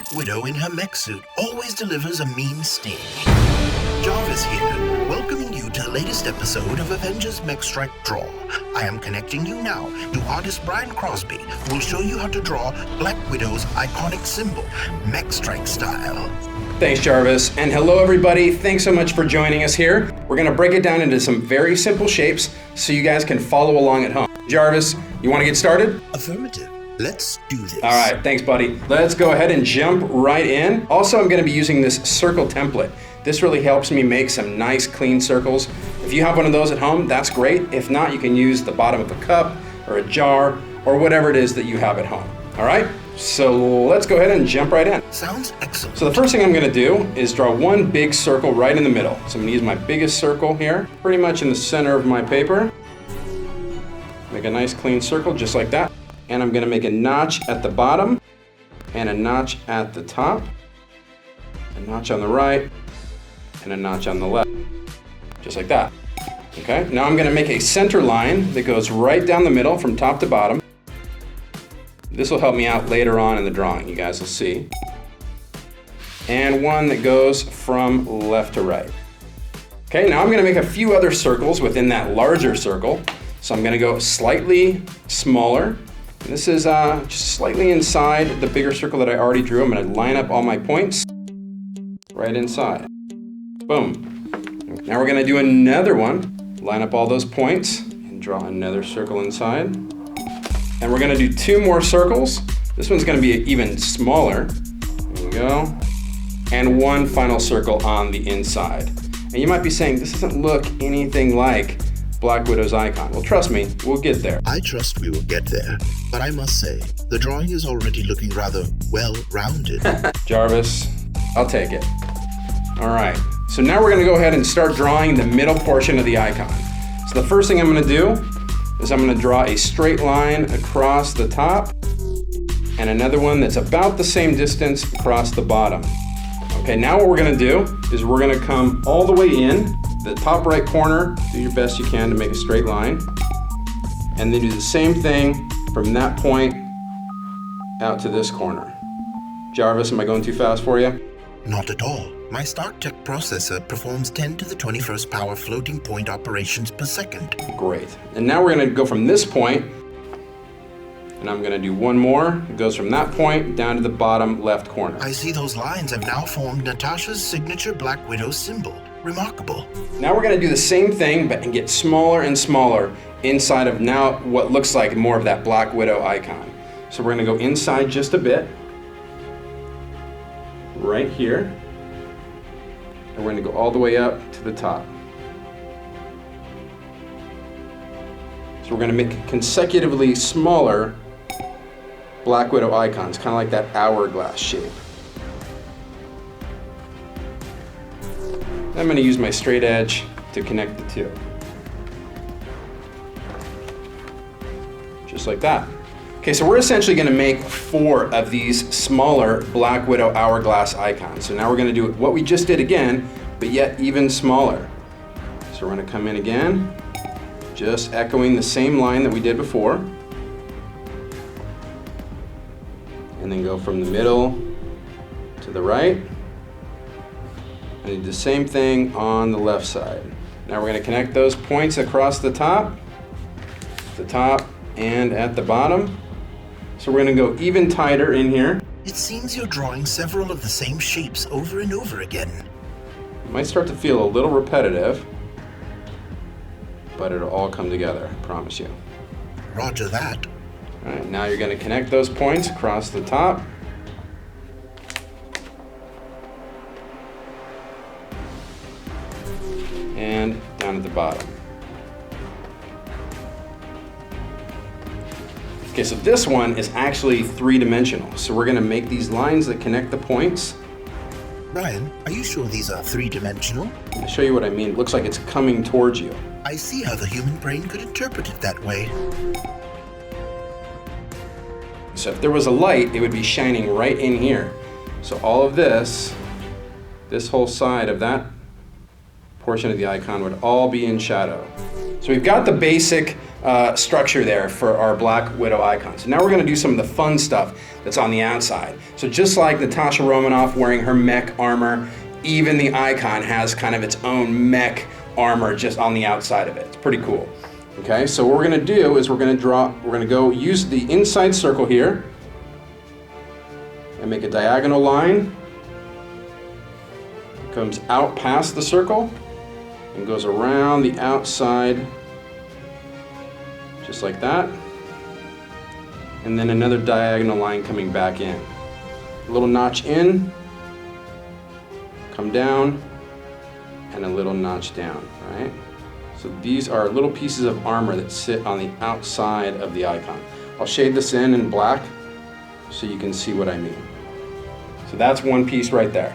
Black Widow in her mech suit always delivers a mean sting. J.A.R.V.I.S here, welcoming you to the latest episode of Avengers Mech Strike Draw. I am connecting you now to artist Brian Crosby, who will show you how to draw Black Widow's iconic symbol, Mech Strike style. Thanks, J.A.R.V.I.S, and hello everybody. Thanks so much for joining us here. We're gonna break it down into some very simple shapes so you guys can follow along at home. J.A.R.V.I.S, you wanna get started? Affirmative. Let's do this. All right, thanks, buddy. Let's go ahead and jump right in. Also, I'm gonna be using this circle template. This really helps me make some nice, clean circles. If you have one of those at home, that's great. If not, you can use the bottom of a cup or a jar or whatever it is that you have at home. All right, so let's go ahead and jump right in. Sounds excellent. So the first thing I'm gonna do is draw one big circle right in the middle. So I'm gonna use my biggest circle here, pretty much in the center of my paper. Make a nice clean circle just like that. And I'm gonna make a notch at the bottom and a notch at the top, a notch on the right, and a notch on the left, just like that. Okay, now I'm gonna make a center line that goes right down the middle from top to bottom. This will help me out later on in the drawing, you guys will see. And one that goes from left to right. Okay, now I'm gonna make a few other circles within that larger circle. So I'm gonna go slightly smaller. This is just slightly inside the bigger circle that I already drew. I'm gonna line up all my points right inside. Boom. Now we're gonna do another one. Line up all those points and draw another circle inside. And we're gonna do two more circles. This one's gonna be even smaller. There we go. And one final circle on the inside. And you might be saying, this doesn't look anything like Black Widow's icon. Well, trust me, we'll get there. I trust we will get there, but I must say, the drawing is already looking rather well-rounded. J.A.R.V.I.S, I'll take it. All right, so now we're gonna go ahead and start drawing the middle portion of the icon. So the first thing I'm gonna do is I'm gonna draw a straight line across the top and another one that's about the same distance across the bottom. Okay, now what we're gonna do is we're gonna come all the way in, the top right corner, do your best you can to make a straight line, and then do the same thing from that point out to this corner. J.A.R.V.I.S, am I going too fast for you? Not at all. My StarkTech processor performs 10 to the 21st power floating point operations per second. Great. And now we're gonna go from this point, and I'm gonna do one more. It goes from that point down to the bottom left corner. I see those lines have now formed Natasha's signature Black Widow symbol. Remarkable. Now we're gonna do the same thing, but and get smaller and smaller inside of now what looks like more of that Black Widow icon. So we're gonna go inside just a bit, right here, and we're gonna go all the way up to the top. So we're gonna make consecutively smaller Black Widow icons, kind of like that hourglass shape. I'm gonna use my straight edge to connect the two. Just like that. Okay, so we're essentially gonna make 4 of these smaller Black Widow hourglass icons. So now we're gonna do what we just did again, but yet even smaller. So we're gonna come in again, just echoing the same line that we did before. And then go from the middle to the right. And do the same thing on the left side. Now we're gonna connect those points across the top and at the bottom. So we're gonna go even tighter in here. It seems you're drawing several of the same shapes over and over again. It might start to feel a little repetitive, but it'll all come together, I promise you. Roger that. All right, now you're gonna connect those points across the top. And down at the bottom. Okay, so this one is actually 3-dimensional. So we're gonna make these lines that connect the points. Brian, are you sure these are 3-dimensional? I'll show you what I mean. It looks like it's coming towards you. I see how the human brain could interpret it that way. So if there was a light, it would be shining right in here. So all of this whole side of that portion of the icon would all be in shadow. So we've got the basic structure there for our Black Widow icon. So now we're going to do some of the fun stuff that's on the outside. So just like Natasha Romanoff wearing her mech armor, even the icon has kind of its own mech armor just on the outside of it. It's pretty cool. Okay, so what we're going to do is we're going to go use the inside circle here and make a diagonal line. Comes out past the circle and goes around the outside just like that. And then another diagonal line coming back in. A little notch in, come down, and a little notch down, right? So these are little pieces of armor that sit on the outside of the icon. I'll shade this in black so you can see what I mean. So that's one piece right there.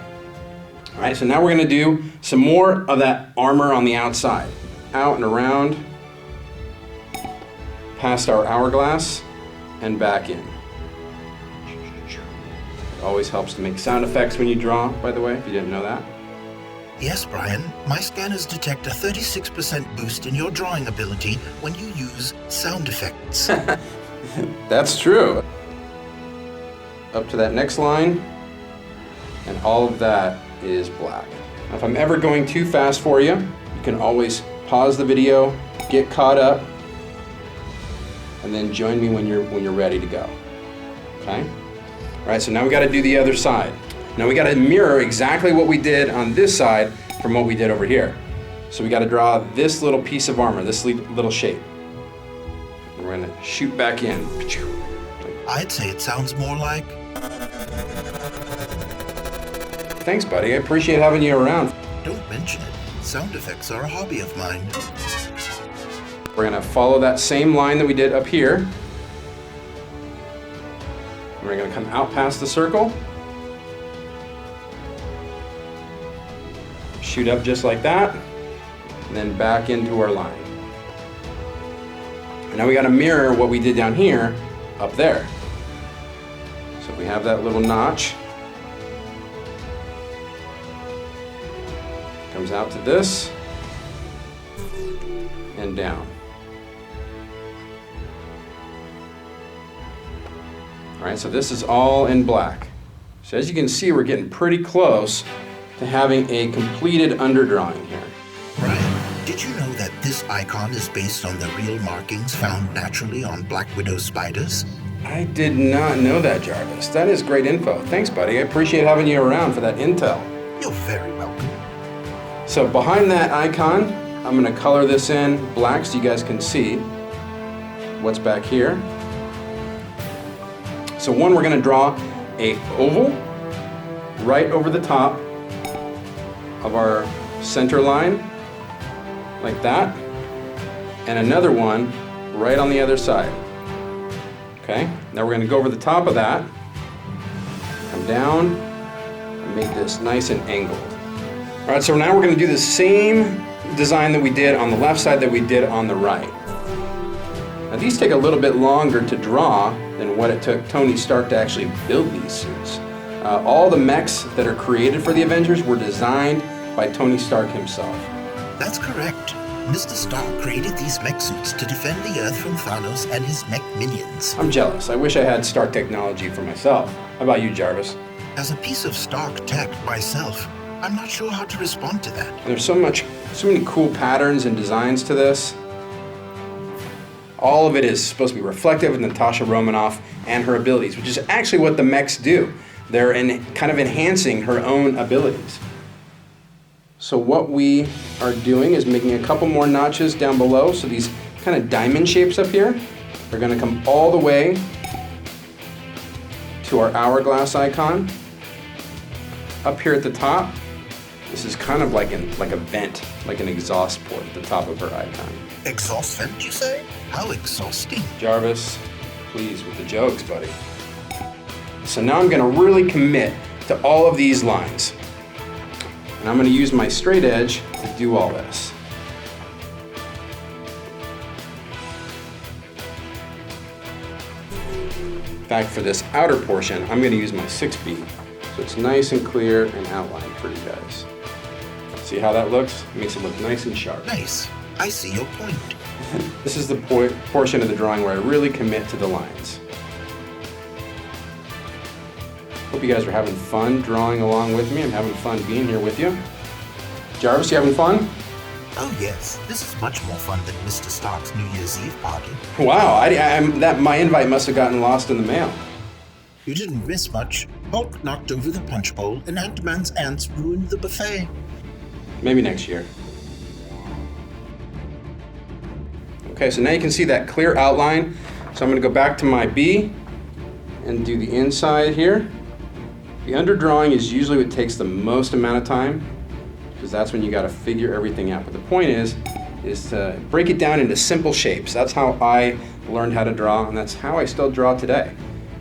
All right, so now we're gonna do some more of that armor on the outside. Out and around, past our hourglass, and back in. It always helps to make sound effects when you draw, by the way, if you didn't know that. Yes, Brian, my scanners detect a 36% boost in your drawing ability when you use sound effects. That's true. Up to that next line, and all of that is black. Now, if I'm ever going too fast for you, you can always pause the video, get caught up, and then join me when you're ready to go. Okay? All right, so now we got to do the other side. Now we got to mirror exactly what we did on this side from what we did over here. So we got to draw this little piece of armor, this little shape. And we're going to shoot back in. I'd say it sounds more like... Thanks, buddy. I appreciate having you around. Don't mention it. Sound effects are a hobby of mine. We're going to follow that same line that we did up here. We're going to come out past the circle. Shoot up just like that. And then back into our line. And now we got to mirror what we did down here up there. So we have that little notch. Comes out to this and down. All right, so this is all in black. So as you can see, we're getting pretty close to having a completed underdrawing here. Brian, did you know that this icon is based on the real markings found naturally on Black Widow spiders? I did not know that, Jarvis. That is great info. Thanks, buddy. I appreciate having you around for that intel. You're very welcome. So behind that icon, I'm going to color this in black so you guys can see what's back here. So one, we're going to draw a oval right over the top of our center line, like that, and another one right on the other side. Okay, now we're going to go over the top of that, come down, and make this nice and angled. All right, so now we're going to do the same design that we did on the left side that we did on the right. Now these take a little bit longer to draw than what it took Tony Stark to actually build these suits. All the mechs that are created for the Avengers were designed by Tony Stark himself. That's correct. Mr. Stark created these mech suits to defend the Earth from Thanos and his mech minions. I'm jealous. I wish I had Stark technology for myself. How about you, Jarvis? As a piece of Stark tech myself, I'm not sure how to respond to that. And there's so many cool patterns and designs to this. All of it is supposed to be reflective of Natasha Romanoff and her abilities, which is actually what the mechs do. They're kind of enhancing her own abilities. So what we are doing is making a couple more notches down below. So these kind of diamond shapes up here are going to come all the way to our hourglass icon. Up here at the top, this is kind of like a vent, like an exhaust port at the top of her icon. Exhaust vent, you say? How exhausting. Jarvis, please with the jokes, buddy. So now I'm going to really commit to all of these lines. And I'm going to use my straight edge to do all this. In fact, for this outer portion, I'm going to use my 6B. So it's nice and clear and outlined for you guys. See how that looks? It makes it look nice and sharp. Nice. I see your point. This is the portion of the drawing where I really commit to the lines. Hope you guys are having fun drawing along with me. I'm having fun being here with you. Jarvis, you having fun? Oh yes, this is much more fun than Mr. Stark's New Year's Eve party. Wow, my invite must have gotten lost in the mail. You didn't miss much. Hulk knocked over the punch bowl, and Ant-Man's ants ruined the buffet. Maybe next year. Okay, so now you can see that clear outline. So I'm going to go back to my B and do the inside here. The underdrawing is usually what takes the most amount of time, because that's when you got to figure everything out. But the point is to break it down into simple shapes. That's how I learned how to draw, and that's how I still draw today.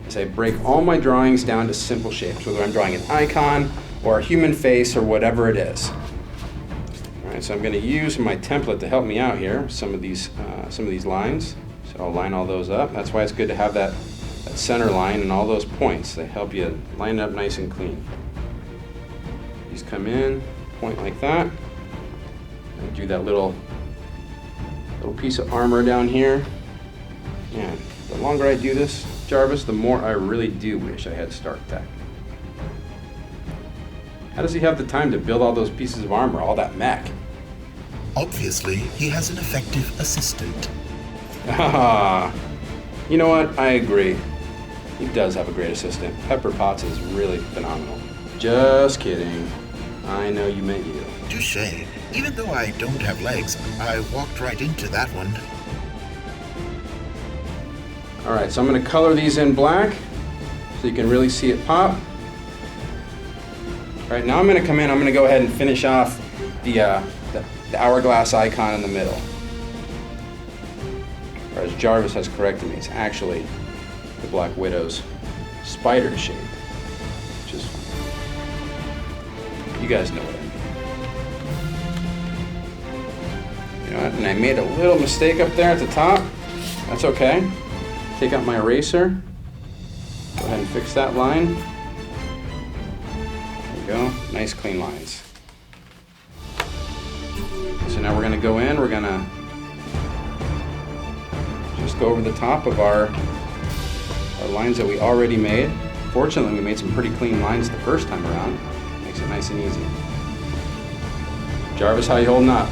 Is I break all my drawings down to simple shapes, whether I'm drawing an icon or a human face or whatever it is. All right, so I'm going to use my template to help me out here. Some of these lines. So I'll line all those up. That's why it's good to have that center line and all those points. They help you line it up nice and clean. These come in, point like that, and do that little piece of armor down here. And the longer I do this, Jarvis, the more I really do wish I had Stark Tech. How does he have the time to build all those pieces of armor, all that mech? Obviously, he has an effective assistant. You know what? I agree. He does have a great assistant. Pepper Potts is really phenomenal. Just kidding. I know you meant you. Touché. Even though I don't have legs, I walked right into that one. All right, so I'm going to color these in black so you can really see it pop. All right, now I'm going to come in. I'm going to go ahead and finish off the hourglass icon in the middle. Or as Jarvis has corrected me, it's actually the Black Widow's spider shape, which is fun. You guys know what I mean. You know what? And I made a little mistake up there at the top. That's okay. Take out my eraser. Go ahead and fix that line. There you go. Nice clean lines. So now we're going to go in. We're going to just go over the top of our lines that we already made. Fortunately, we made some pretty clean lines the first time around. Makes it nice and easy. Jarvis, how you holding up?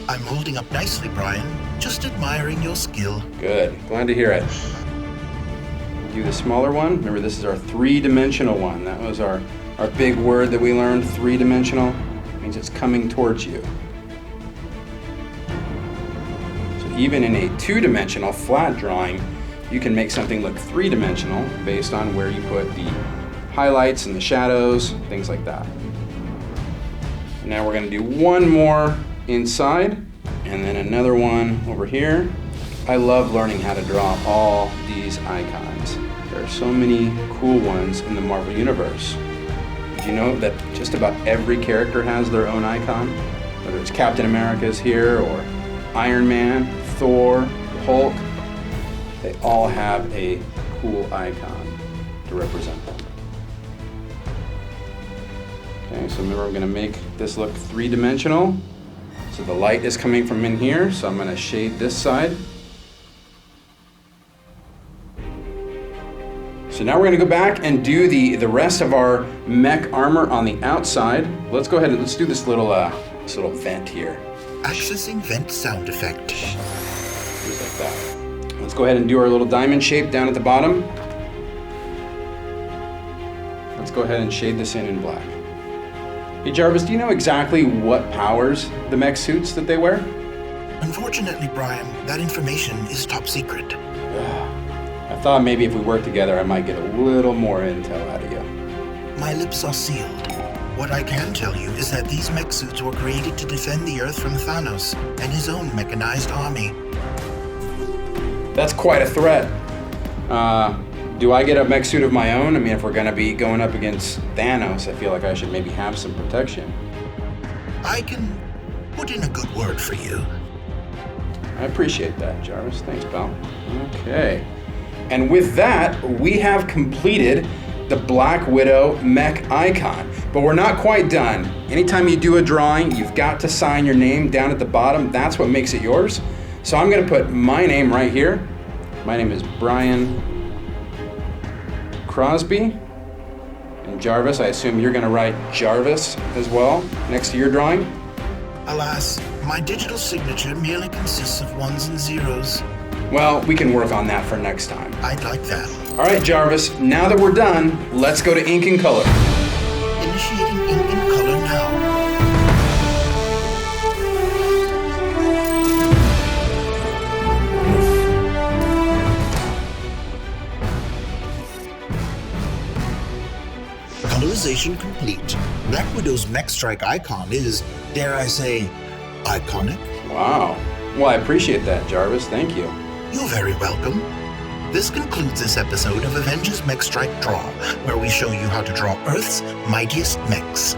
I'm holding up nicely, Brian. Just admiring your skill. Good. Glad to hear it. Do the smaller one. Remember, this is our three-dimensional one. That was our big word that we learned, three-dimensional. It means it's coming towards you. So even in a two-dimensional flat drawing, you can make something look three-dimensional based on where you put the highlights and the shadows, things like that. And now we're going to do one more inside, and then another one over here. I love learning how to draw all these icons. There are so many cool ones in the Marvel Universe. Did you know that just about every character has their own icon? Whether it's Captain America's here, or Iron Man, Thor, Hulk, they all have a cool icon to represent them. Okay, so remember, I'm going to make this look three-dimensional. So the light is coming from in here, so I'm going to shade this side. So now we're going to go back and do the rest of our mech armor on the outside. Let's go ahead and let's do this little vent here. Accessing vent sound effect. Just like that. Let's go ahead and do our little diamond shape down at the bottom. Let's go ahead and shade this in black. Hey Jarvis, do you know exactly what powers the mech suits that they wear? Unfortunately, Brian, that information is top secret. I thought maybe if we worked together, I might get a little more intel out of you. My lips are sealed. What I can tell you is that these mech suits were created to defend the Earth from Thanos and his own mechanized army. That's quite a threat. Do I get a mech suit of my own? I mean, if we're gonna be going up against Thanos, I feel like I should maybe have some protection. I can put in a good word for you. I appreciate that, Jarvis. Thanks, pal. Okay. And with that, we have completed the Black Widow mech icon. But we're not quite done. Anytime you do a drawing, you've got to sign your name down at the bottom. That's what makes it yours. So I'm gonna put my name right here. My name is Brian Crosby. And J.A.R.V.I.S, I assume you're gonna write J.A.R.V.I.S as well next to your drawing? Alas, my digital signature merely consists of ones and zeros. Well, we can work on that for next time. I'd like that. All right, J.A.R.V.I.S, now that we're done, let's go to ink and color. Initiating ink and color now. Colorization complete. Black Widow's Mech Strike icon is, dare I say, iconic. Wow. Well, I appreciate that, J.A.R.V.I.S. Thank you. You're very welcome. This concludes this episode of Avengers Mech Strike Draw, where we show you how to draw Earth's mightiest mechs.